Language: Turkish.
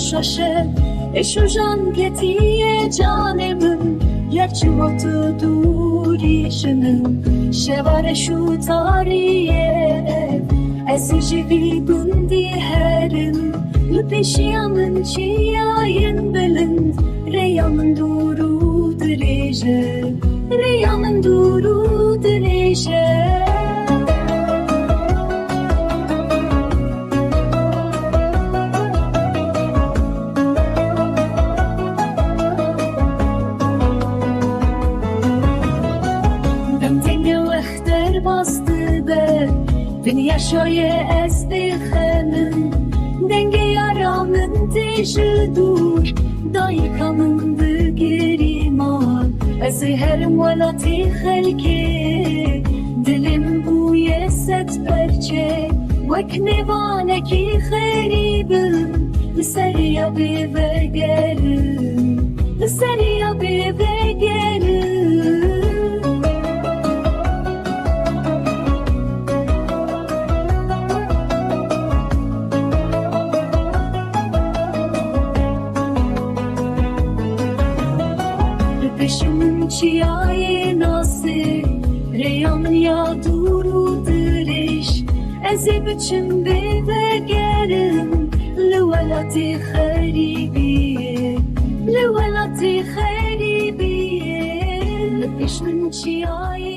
şaşe Eşo can getiye canımın Yerçim otu durişinin Şevare şu tarihe Esici bundi herin Lupeşiyanın çiyayın belin Reyanın duru derece Reyanın duru derece Beni yaşaya ezdi xenin Denge yaramın teşi dur Dayıkamındı geriman Ezi herim velati xelki Dilim bu yeset perçe Vek nevaneki xeribim Liseriya bive gelin Liseriya bive gelin Peşimin çiyayi nasir Reyanın ya duru diriş Ezi biçim bive gerim Lüvelati kharibiye Lüvelati kharibiye Peşimin çiyayi